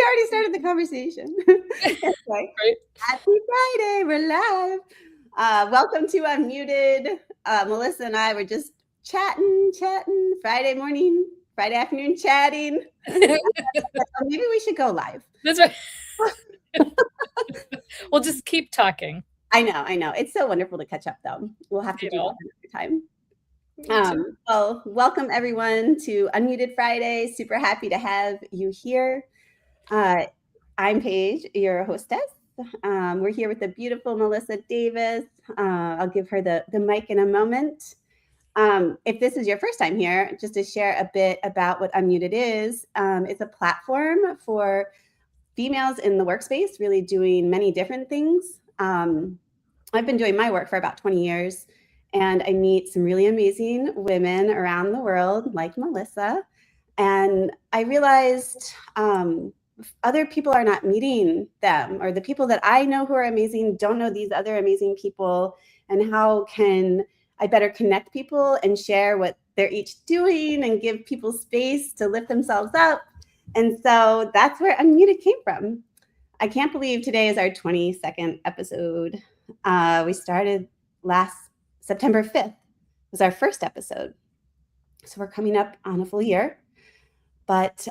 already started the conversation. Anyway, Right. happy Friday. We're live. Welcome to Unmuted. Melissa and I were just chatting, Friday morning, Friday afternoon chatting. Maybe we should go live. That's right. We'll just keep talking. I know. It's so wonderful to catch up, though. We'll have to do that another time. Well, welcome everyone to Unmuted Friday. Super happy to have you here. I'm Paige, your hostess. We're here with the beautiful Melissa Davis. I'll give her the mic in a moment. If this is your first time here, just to share a bit about what Unmuted is, it's a platform for females in the workspace, really doing many different things. I've been doing my work for about 20 years, and I meet some really amazing women around the world, like Melissa. And I realized other people are not meeting them, or the people that I know who are amazing don't know these other amazing people. And how can I better connect people and share what they're each doing and give people space to lift themselves up? And so that's where Unmuted came from. I can't believe today is our 22nd episode. We started last September 5th was our first episode. So we're coming up on a full year. But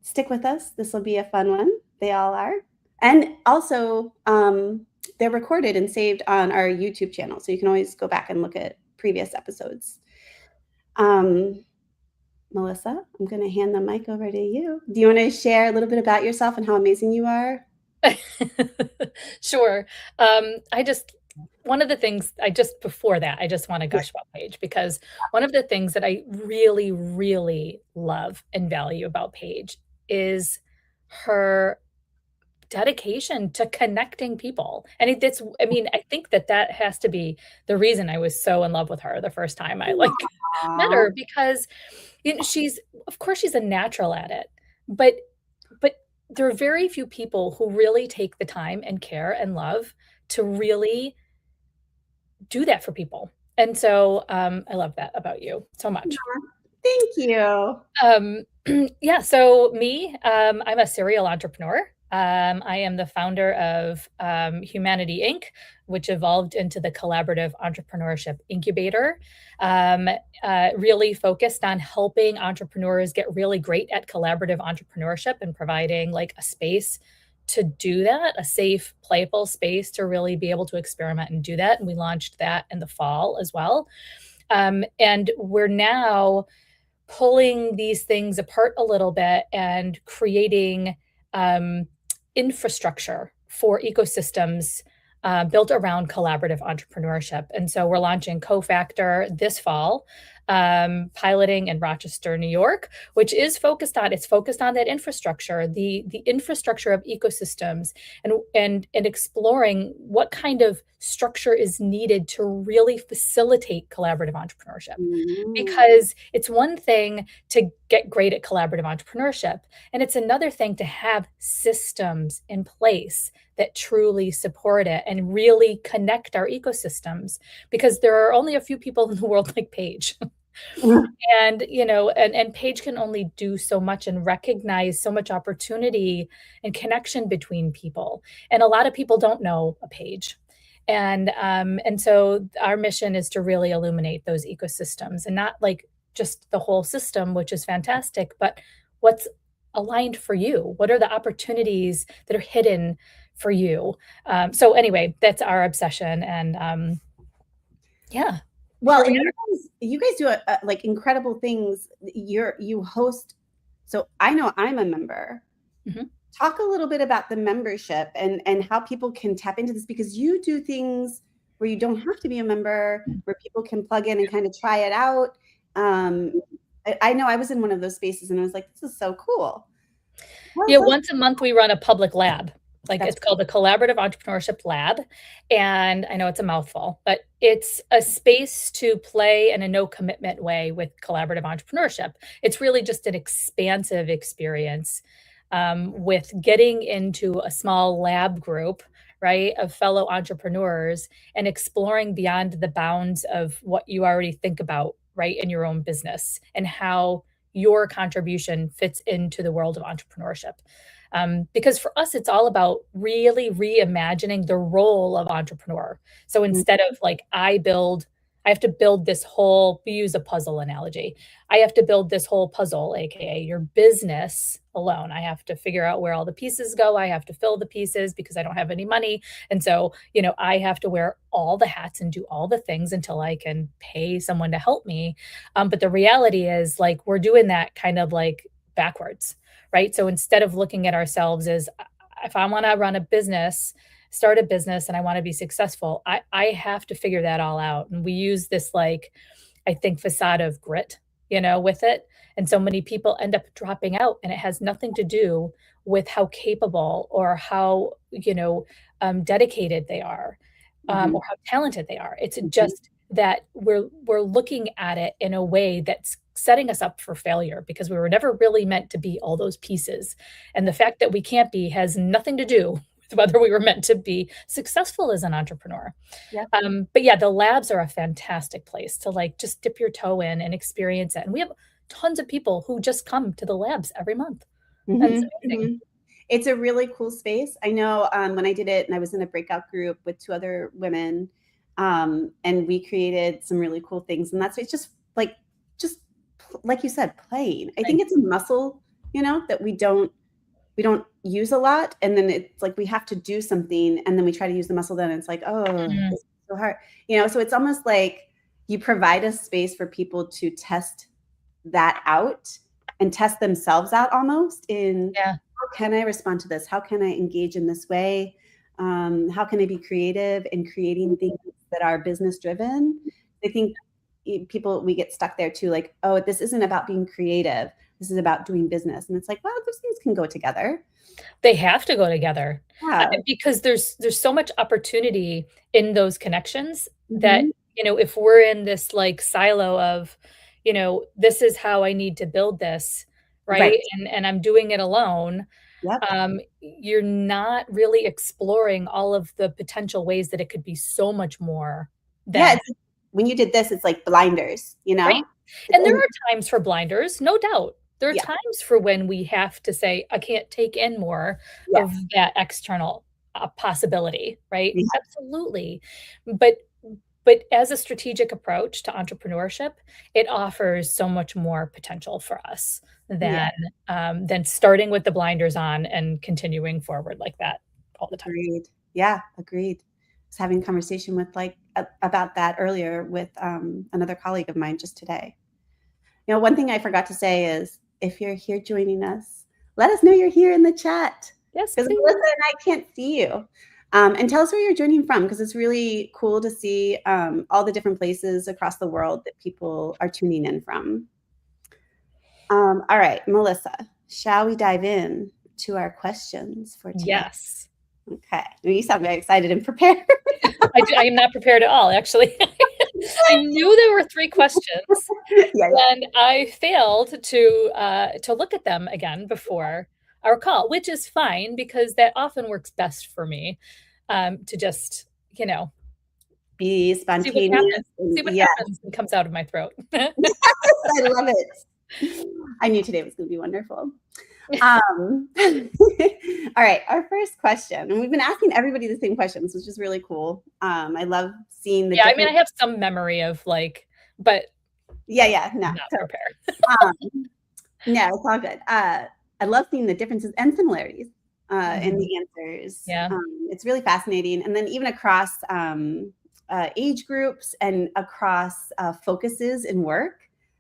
stick with us. This will be a fun one. They all are. And also, they're recorded and saved on our YouTube channel. So you can always go back and look at previous episodes. Melissa, I'm going to hand the mic over to you. Do you want to share a little bit about yourself and how amazing you are? Sure. One of the things before that, I just want to gush about Paige, because one of the things that I really, really love and value about Paige is her dedication to connecting people. And I think that has to be the reason I was so in love with her the first time I met her, because she's a natural at it, but there are very few people who really take the time and care and love to really do that for people. And so I love that about you so much. Thank you. So me, I'm a serial entrepreneur. I am the founder of Humanity Inc., which evolved into the Collaborative Entrepreneurship Incubator, really focused on helping entrepreneurs get really great at collaborative entrepreneurship and providing a space to do that, a safe, playful space to really be able to experiment and do that. And we launched that in the fall as well. And we're now pulling these things apart a little bit and creating infrastructure for ecosystems built around collaborative entrepreneurship. And so we're launching Cofactor this fall, piloting in Rochester, New York, which is focused on that infrastructure, the infrastructure of ecosystems, and exploring what kind of structure is needed to really facilitate collaborative entrepreneurship. Because it's one thing to get great at collaborative entrepreneurship, and it's another thing to have systems in place that truly support it and really connect our ecosystems, because there are only a few people in the world like Paige. And Paige can only do so much and recognize so much opportunity and connection between people. And a lot of people don't know a Paige. And so our mission is to really illuminate those ecosystems, and not just the whole system, which is fantastic, but what's aligned for you. What are the opportunities that are hidden for you? So anyway, that's our obsession. And yeah. Well, you guys do incredible things. You host. So I know I'm a member. Mm-hmm. Talk a little bit about the membership and how people can tap into this, because you do things where you don't have to be a member, where people can plug in and kind of try it out. I know I was in one of those spaces and I was like, this is so cool. Once a month we run a public lab. It's called the Collaborative Entrepreneurship Lab. And I know it's a mouthful, but it's a space to play in a no commitment way with collaborative entrepreneurship. It's really just an expansive experience with getting into a small lab group, right, of fellow entrepreneurs and exploring beyond the bounds of what you already think about, right, in your own business, and how your contribution fits into the world of entrepreneurship. Because for us, it's all about really reimagining the role of entrepreneur. So instead of like, I have to build this whole, we use a puzzle analogy. I have to build this whole puzzle, AKA your business alone. I have to figure out where all the pieces go. I have to fill the pieces because I don't have any money. And so, I have to wear all the hats and do all the things until I can pay someone to help me. But the reality is, like, we're doing that kind of like backwards, right? So instead of looking at ourselves as, if I want to run a business, start a business and I want to be successful, I have to figure that all out. And we use this, like, I think, facade of grit, with it. And so many people end up dropping out, and it has nothing to do with how capable or how, dedicated they are, or how talented they are. It's just that we're looking at it in a way that's setting us up for failure because we were never really meant to be all those pieces. And the fact that we can't be has nothing to do with whether we were meant to be successful as an entrepreneur. Yeah. But yeah, the labs are a fantastic place to like just dip your toe in and experience it. And we have tons of people who just come to the labs every month. That's amazing. It's a really cool space. I know when I did it, and I was in a breakout group with 2 other women, and we created some really cool things. And it's just like you said, playing. I think it's a muscle, that we don't use a lot. And then it's like we have to do something, and then we try to use the muscle. Then it's like, this is so hard, So it's almost like you provide a space for people to test that out and test themselves out almost in, how can I respond to this? How can I engage in this way? How can I be creative in creating things that are business driven? I think we get stuck there too, like, oh, this isn't about being creative. This is about doing business. And it's like, well, those things can go together. They have to go together. Yeah. Because there's so much opportunity in those connections that, if we're in this like silo of, this is how I need to build this, right? And I'm doing it alone. You're not really exploring all of the potential ways that it could be so much more than when you did this, it's like blinders, right? And there are times for blinders, no doubt. There are times for when we have to say, I can't take in more of that external possibility, right? Absolutely. But as a strategic approach to entrepreneurship, it offers so much more potential for us than starting with the blinders on and continuing forward like that all the time. Agreed. Yeah, agreed. I was having a conversation with about that earlier with another colleague of mine just today. One thing I forgot to say is, if you're here joining us, let us know you're here in the chat. Yes, because Melissa and I can't see you. And tell us where you're joining from, because it's really cool to see all the different places across the world that people are tuning in from. All right, Melissa, shall we dive in to our questions for today? Yes. Okay. You sound very excited and prepared. I am not prepared at all, actually. I knew there were 3 questions, and I failed to look at them again before our call, which is fine because that often works best for me, to just, be spontaneous. See what happens and comes out of my throat. I love it. I knew today was going to be wonderful. All right, our first question, and we've been asking everybody the same questions, which is really cool. I love seeing the I have some memory of but no, not prepared. No, it's all good. I love seeing the differences and similarities in the answers. It's really fascinating. And then even across age groups and across focuses in work.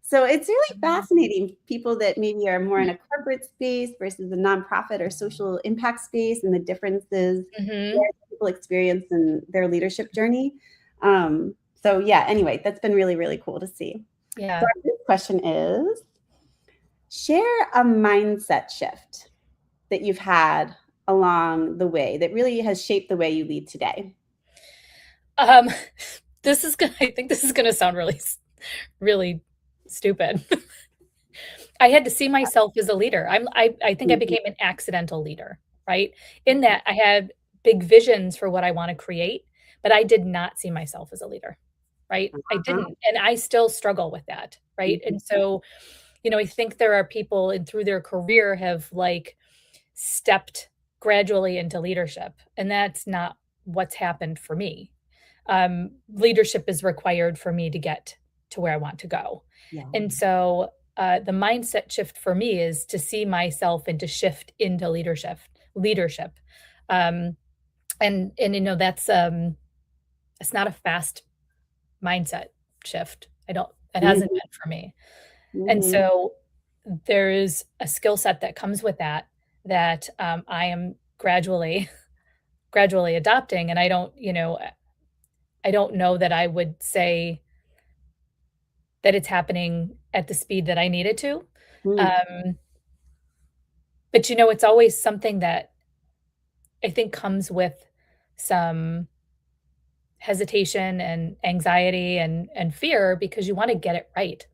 So it's really fascinating, people that maybe are more in a corporate space versus a nonprofit or social impact space, and the differences that people experience in their leadership journey. Anyway, that's been really, really cool to see. So our first question is, share a mindset shift that you've had along the way that really has shaped the way you lead today. I think this is going to sound really, really stupid. I had to see myself as a leader. I think I became an accidental leader, right? In that I had big visions for what I want to create, but I did not see myself as a leader, right? I didn't. And I still struggle with that, right? And so, I think there are people through their career have stepped gradually into leadership, and that's not what's happened for me. Leadership is required for me to get to where I want to go. Yeah. And so the mindset shift for me is to see myself and to shift into leadership. Um, and that's it's not a fast mindset shift. It hasn't Mhm. been for me. And Mhm. so there is a skill set that comes with that I am gradually adopting. And I don't know that I would say that it's happening at the speed that I need it to. Mm. Um, but it's always something that I think comes with some hesitation and anxiety and fear because you want to get it right.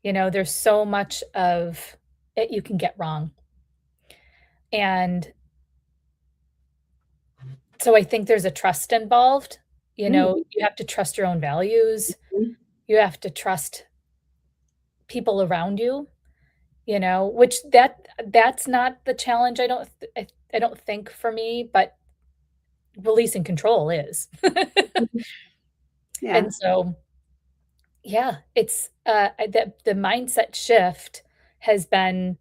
There's so much of it you can get wrong. And so I think there's a trust involved. Mm. You have to trust your own values. Mhm. You have to trust people around you, which that's not the challenge. I don't think for me, but releasing control is. Mhm. Yeah. And so, yeah, it's the mindset shift has been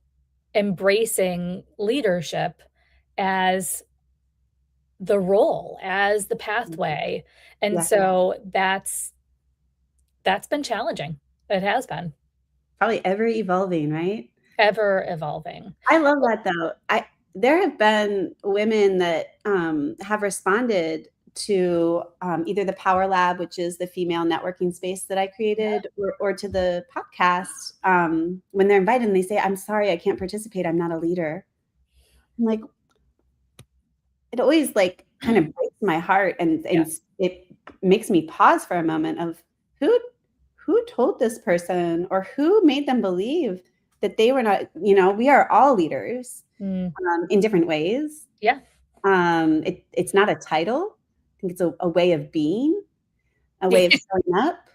embracing leadership as the role, as the pathway. And Yeah. so that's been challenging. It has been Probably ever evolving, right? ever evolving. I love that though. There have been women that have responded to either the Power Lab, which is the female networking space that I created, or to the podcast when they're invited and they say, "I'm sorry, I can't participate. I'm not a leader." I'm like, it always like kind of breaks my heart, Yeah. and it makes me pause for a moment of who who told this person or who made them believe that they were not. We are all leaders Mm, in different ways. yeah. It's not a title. I think it's a way of being, a way of showing up,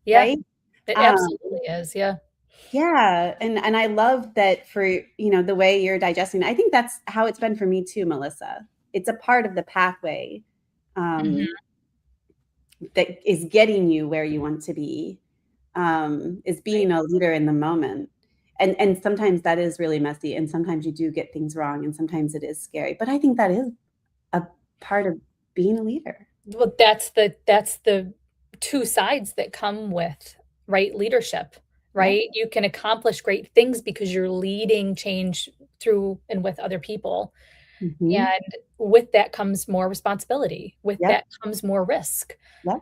Yeah, right? it Um, absolutely is, yeah. yeah, and I love that for the way you're digesting. I think that's how it's been for me too, Melissa. It's a part of the pathway Mhm, um, that is getting you where you want to be. Is right. being a leader in the moment. And sometimes that is really messy, and sometimes you do get things wrong, and sometimes it is scary. But I think that is a part of being a leader. Well, that's the 2 sides that come with, right, leadership, Yep. right? You can accomplish great things because you're leading change through and with other people, Mhm. and with that comes more responsibility, with Yep. that comes more risk, Yep.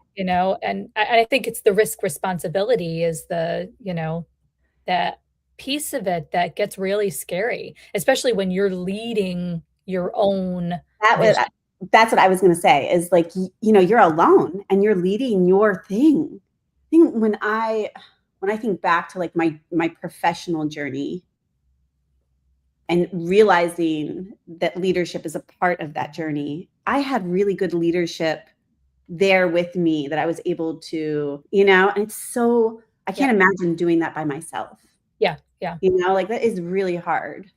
and I think it's the risk responsibility is that piece of it that gets really scary, especially when you're leading your own That was vision. that's what I was gonna say is like, you're alone and you're leading your thing. I think when I think back to like my professional journey and realizing that leadership is a part of that journey, I had really good leadership there with me that I was able to, and it's so I Yeah, can't imagine doing that by myself. yeah, yeah. Like that is really hard.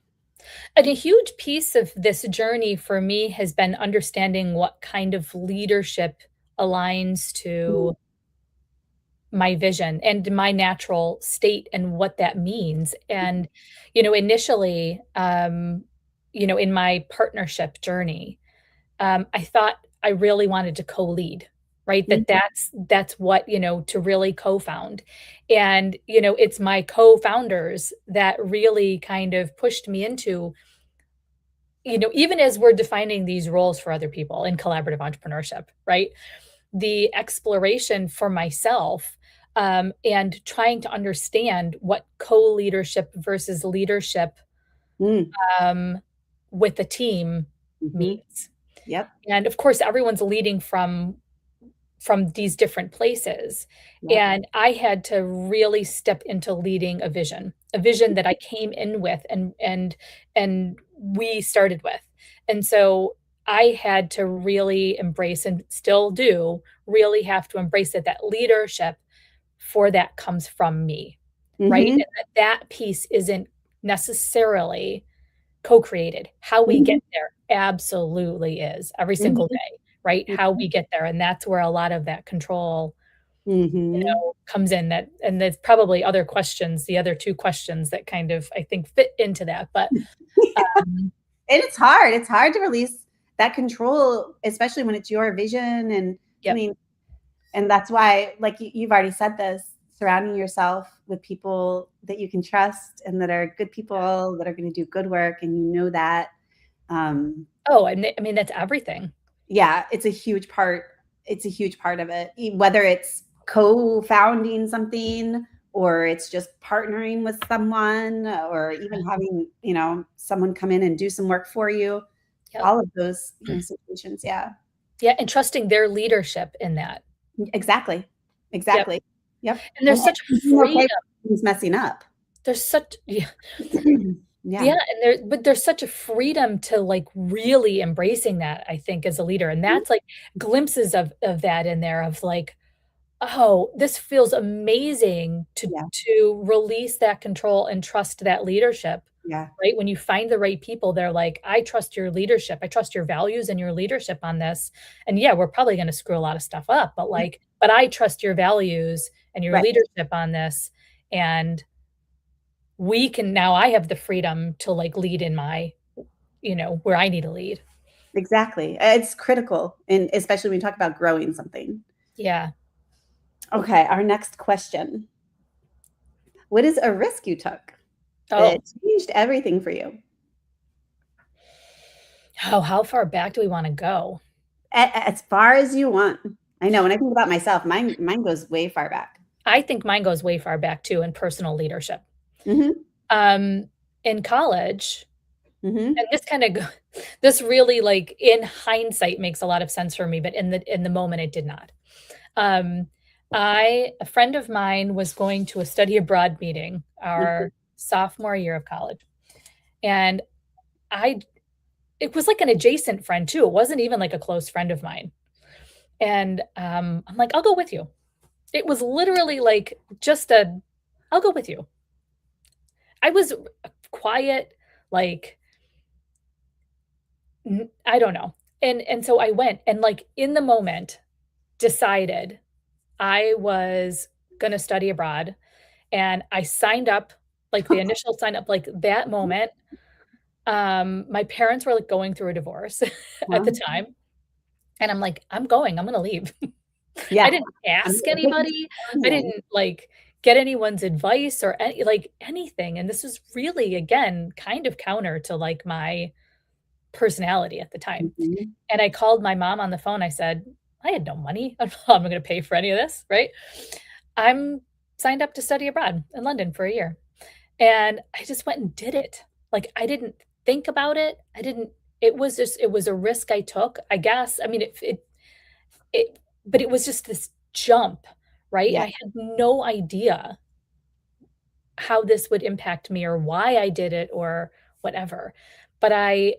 And a huge piece of this journey for me has been understanding what kind of leadership aligns Mhm, to my vision and my natural state and what that means. And, initially, in my partnership journey, I thought I really wanted to co-lead, right? mhm. That's what, to really co-found. And, it's my co-founders that really kind of pushed me into, even as we're defining these roles for other people in collaborative entrepreneurship, right? The exploration for myself and trying to understand what co-leadership versus leadership Mm, um, with a team mhm. means. Yep, And of course, everyone's leading from these different places. yep. And I had to really step into leading a vision that I came in with and we started with. And so I had to really embrace and still do really have to embrace it that leadership for that comes from me, right? Mhm. And that piece isn't necessarily co-created. How we get Mhm. there absolutely is every single Mhm. day, right? How we get there, and that's where a lot of that control, Mhm. comes in. That, and there's probably other questions, the other 2 questions that kind of, I think, fit into that, but, um, And it's hard. It's hard to release that control, especially when it's your vision. And I yep. mean, and that's why, like you've already said this, surrounding yourself with people that you can trust and that are good people that are going to do good work, and you know that. Um, Oh, I mean, that's everything. yeah, it's a huge part. It's a huge part of it. Whether it's co-founding something or it's just partnering with someone or even having, someone come in and do some work for you. Yep. All of those, situations. Yeah. Yeah, and trusting their leadership in that. Exactly. Yep. Exactly. Yep. And And there's such being okay freedom. with things messing up. There's such yeah. Yeah. Yeah, and there's such a freedom to, like, really embracing that, I think, as a leader, and Mhm. that's, like, glimpses of that in there of, like, "Oh, this feels amazing Yeah. to release that control and trust that leadership," Yeah. right? When you find the right people, they're like, "I trust your leadership. I trust your values and your leadership on this, and yeah, we're probably gonna screw a lot of stuff up, but, like, but I trust your values and your Right. leadership on this, and we can now I have the freedom to, like, lead in my, where I need to lead." Exactly. It's critical, and especially when you talk about growing something. Yeah. Okay, our next question. What is a risk you took that Oh. changed everything for you? Oh, how far back do we wanna go? As far as you want. I know when I think about myself, mine goes way far back. I think mine goes way far back too in personal leadership. Mhm. Um, in college, Mhm. and this kinda go this really, like, in hindsight, makes a lot of sense for me, but in the moment, it did not. Um, a friend of mine was going to a study abroad meeting Mhm. our sophomore year of college, and I it was like an adjacent friend too, it wasn't even like a close friend of mine, and, I'm like, "I'll go with you." It was literally like just a, "I'll go with you." I was quiet, like, I don't know, and so I went, and, like, in the moment, decided I was gonna study abroad, and I signed up, like, the initial sign up, like, that moment, my parents were, like, going through a divorce at the Huh? time, and I'm like, "I'm going, I'm gonna leave." I Yeah. didn't I'm ask gonna take this anybody, on I hand. didn't, like, get anyone's advice or anything, and this was really, again, kind of counter to, like, my personality at the time, Mhm. and I called my mom on the phone, I said, "I had no money, I'm not gonna pay for any of this, right? I'm signed up to study abroad in London for a year." And I just went and did it. Like, I didn't think about it. I didn't it was a risk I took, I guess. I mean, it but it was just this jump, right? Yeah. I had no idea how this would impact me or why I did it or whatever. But I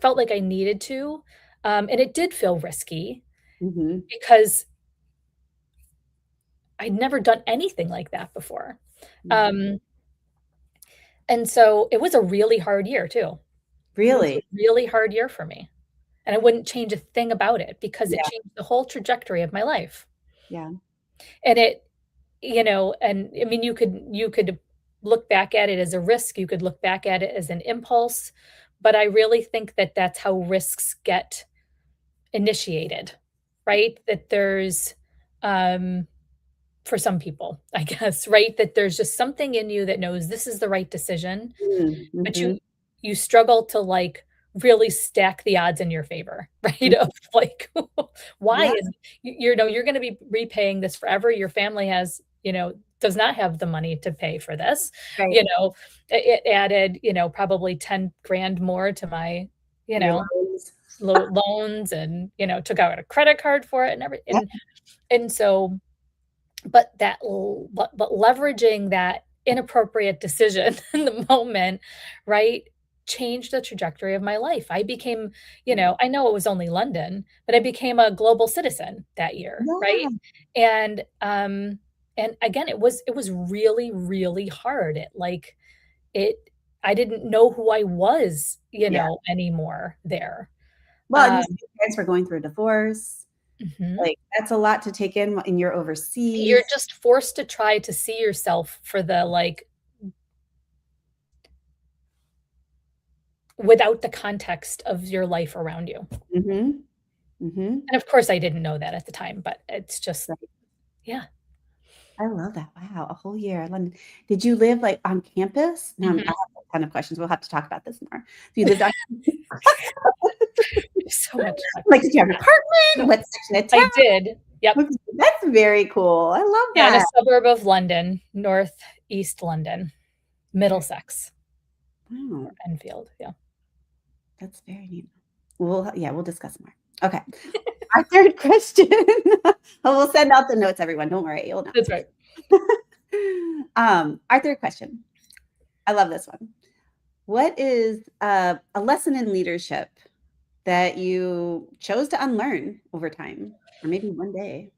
felt like I needed to, and it did feel risky Mhm. because I'd never done anything like that before. Yeah. Um, and so it was a really hard year too. It was a Really? really hard year for me, and I wouldn't change a thing about it because it Yeah. changed the whole trajectory of my life. Yeah. And and I mean, you could look back at it as a risk, you could look back at it as an impulse, but I really think that that's how risks get initiated, right? That there's, um for some people, I guess, right? That there's just something in you that knows this is the right decision, Mm. but Mhm. you struggle to, like, really stack the odds in your favor, right? Mhm. Of, like, why Yeah. is you're gonna be repaying this forever, your family does not have the money to pay for this, Right. you know? It added, probably 10 grand more to my, you Your know, loans. loans and, took out a credit card for it and Yep. and so but leveraging that inappropriate decision in the moment, right, changed the trajectory of my life. I became, Right. I know it was only London, but I became a global citizen that year, right? Yeah. And, and again, it was really, really hard. It I didn't know who I was, anymore there. Well, and you said your parents were going through a divorce. Mhm. Like, that's a lot to take in and you're overseas. You're just forced to try to see yourself for the, without the context of your life around you. Mhm. Mhm. And of course, I didn't know that at the time, but it's just Right. yeah. I love that. Wow, a whole year in London. Did you live, like, on campus? Now I Mhm. have a ton of questions. We'll have to talk about this more. So you lived on So much fun. like, did you have an apartment? What section of I town? did. Yep. That's very cool. I love Yeah, in a that. suburb of London, northeast London, Very Middlesex or wow. Enfield, yeah. That's very neat. We'll discuss more. Okay. Our third question. Oh, we'll send out the notes, everyone. Don't worry, you'll That's right. know. Our third question. I love this one. What is a lesson in leadership that you chose to unlearn over time, or maybe one day?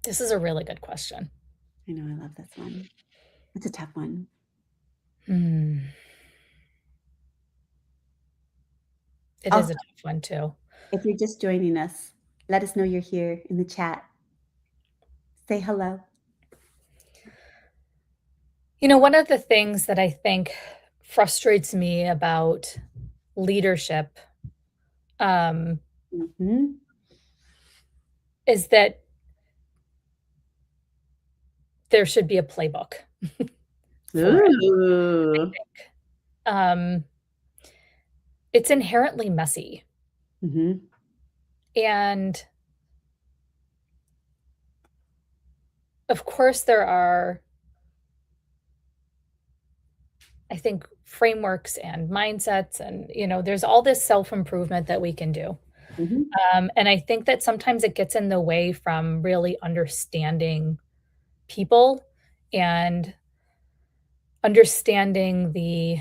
This is a really good question. I know I love this one. It's a tough one. Hmm. It is Also, a tough one too. if you're just joining us, let us know you're here in the chat. Say hello. One of the things that I think frustrates me about leadership, um, Mhm. is that there should be a playbook for it, I Ooh. think. Um, it's inherently messy, Mhm. and, of course, there are, I think, frameworks and mindsets and, there's all this self-improvement that we can do. Mhm. And I think that sometimes it gets in the way from really understanding people and understanding the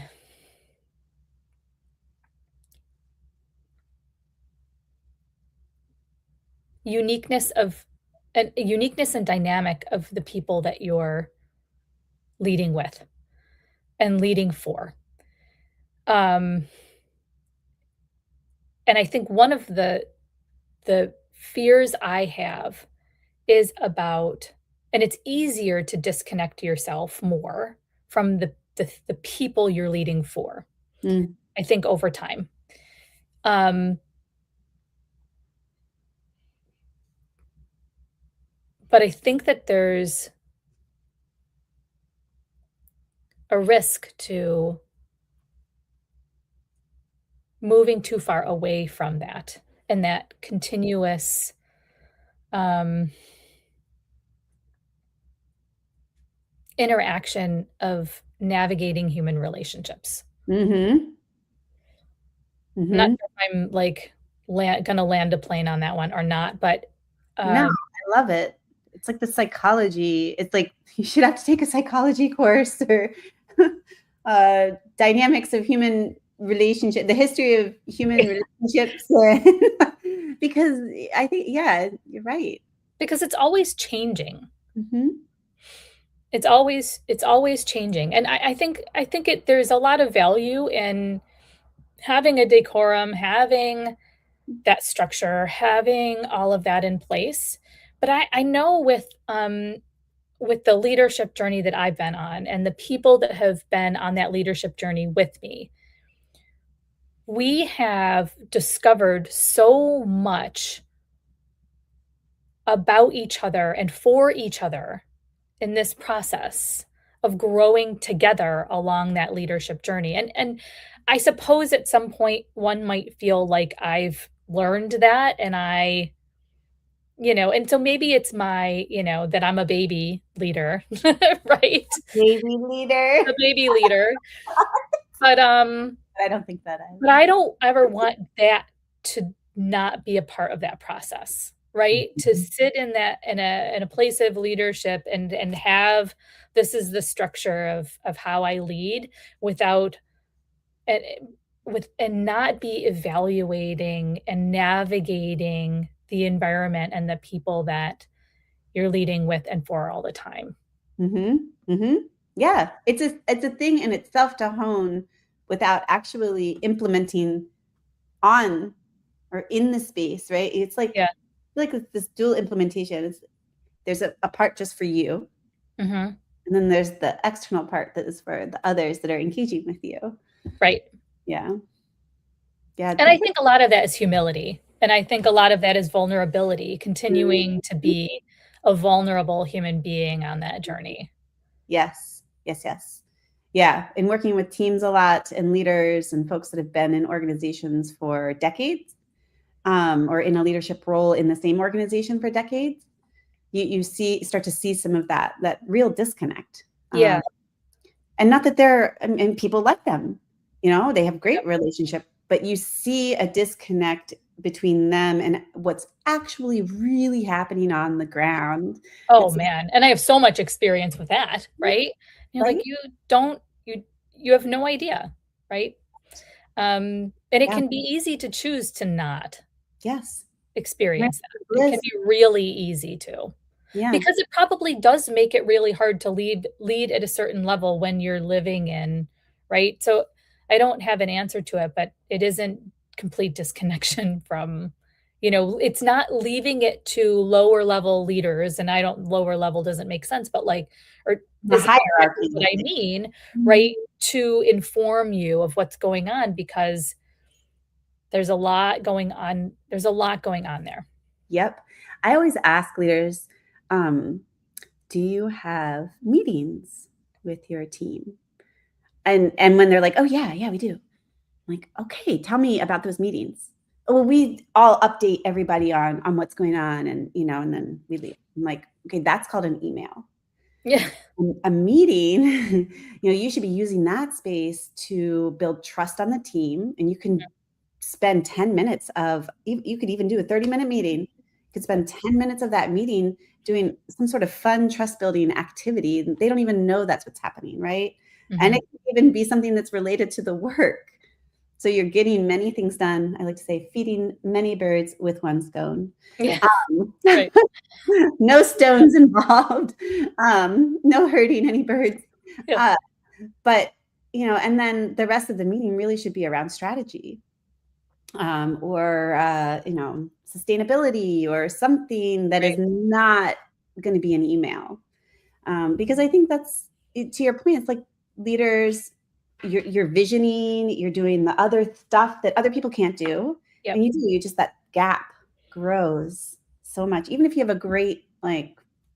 uniqueness of and uniqueness and dynamic of the people that you're leading with and leading for. Um, and I think one of the fears I have is about and it's easier to disconnect yourself more from the people you're leading for, Mm. I think over time. Um, but I think that there's a risk to moving too far away from that and that continuous, um, interaction of navigating human relationships. Mhm. I'm not Mhm. sure if I'm, gonna land a plane on that one or not, but, No, um I love it. It's like the psychology. It's like you should have to take a psychology course or dynamics of human relationship, the history of human relationships, because I think, yeah, you're right. because it's always changing. Mhm. It's always changing, and I think there's a lot of value in having a decorum, having that structure, having all of that in place, but I know with the leadership journey that I've been on and the people that have been on that leadership journey with me, we have discovered so much about each other and for each other in this process of growing together along that leadership journey. And I suppose at some point one might feel like I've learned that and and so maybe it's that I'm a baby leader, right? Baby leader. A baby leader. But I don't think that but I don't ever want that to not be a part of that process, right? To Mhm. sit in that in a place of leadership and have this is the structure of how I lead without and and not be evaluating and navigating the environment and the people that you're leading with and for all the time. Yeah, it's a thing in itself to hone without actually implementing on or in the space, right? It's like it's this dual implementation. There's a part just for you, and then there's the external part that is for the others that are engaging with you. Right. Yeah. And I think a lot of that is humility. And I think a lot of that is vulnerability, continuing to be a vulnerable human being on that journey. Yes. Yeah. And working with teams a lot and leaders and folks that have been in organizations for decades, or in a leadership role in the same organization for decades, you start to see some of that real disconnect. Yeah. And not that and people like them, they have great relationship, but you see a disconnect between them and what's actually really happening on the ground. Oh man. And I have so much experience with that, right? You're right? like, you have no idea, right? And it can be easy to choose to not experience that. It can be really easy to. Yeah. Because it probably does make it really hard to lead at a certain level when you're living in, right? So I don't have an answer to it, but it isn't complete disconnection from, it's not leaving it to lower level leaders. And lower level doesn't make sense, but or the hierarchy. What I mean, right? To inform you of what's going on, because there's a lot going on. There's a lot going on there. Yep. I always ask leaders, do you have meetings with your team? And when they're like, oh yeah, we do. I'm like, okay, tell me about those meetings. Oh, well, we all update everybody on what's going on, and and then we leave. I'm like, okay, that's called an email. Yeah. A meeting, you should be using that space to build trust on the team, and you can spend 10 minutes you could even do a 30-minute meeting. You could spend 10 minutes of that meeting doing some sort of fun trust building activity. They don't even know that's what's happening, right? And it can even be something that's related to the work. So you're getting many things done. I like to say feeding many birds with one stone. Yeah. Right. No stones involved. No hurting any birds. Yeah. But, and then the rest of the meeting really should be around strategy, or, sustainability, or something that is not going to be an email. Because I think that's, to your point, it's like leaders, you're visioning, you're doing the other stuff that other people can't do. Yep. And you just, that gap grows so much. Even if you have a great,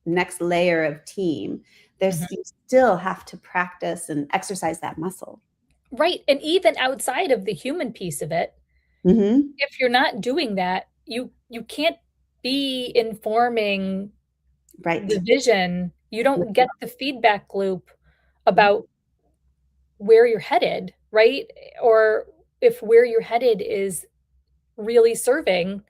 next layer of team, you still have to practice and exercise that muscle. Right. And even outside of the human piece of it, if you're not doing that, you can't be informing the vision. You don't get the feedback loop about where you're headed, right? Or if where you're headed is really serving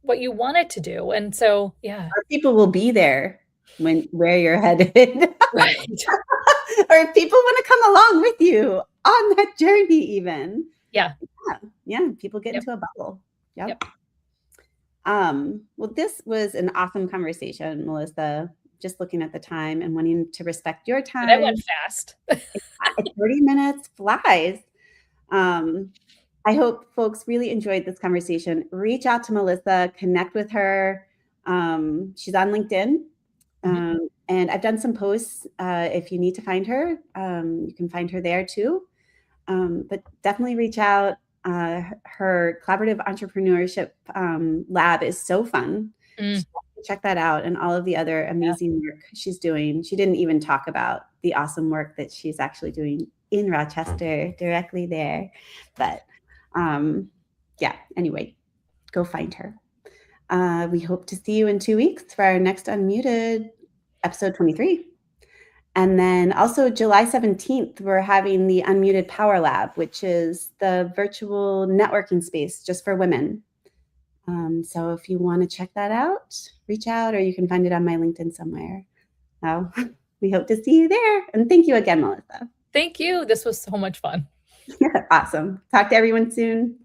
what you want it to do. And so, yeah. Or people will be there where you're headed. Right. Or if people want to come along with you on that journey even. Yeah. People get into a bubble. Yep. Well, this was an awesome conversation, Melissa. Just looking at the time and wanting to respect your time. That went fast. 30 minutes flies. I hope folks really enjoyed this conversation. Reach out to Melissa, connect with her. She's on LinkedIn. And I've done some posts. If you need to find her, you can find her there too. But definitely reach out. Her collaborative entrepreneurship lab is so fun. Check that out, and all of the other amazing work she's doing. She didn't even talk about the awesome work that she's actually doing in Rochester, directly there. But anyway, go find her. We hope to see you in 2 weeks for our next Unmuted, episode 23. And then also July 17th, we're having the Unmuted Power Lab, which is the virtual networking space just for women. So if you want to check that out, reach out, or you can find it on my LinkedIn somewhere. So we hope to see you there. And thank you again, Melissa. Thank you. This was so much fun. Awesome. Talk to everyone soon.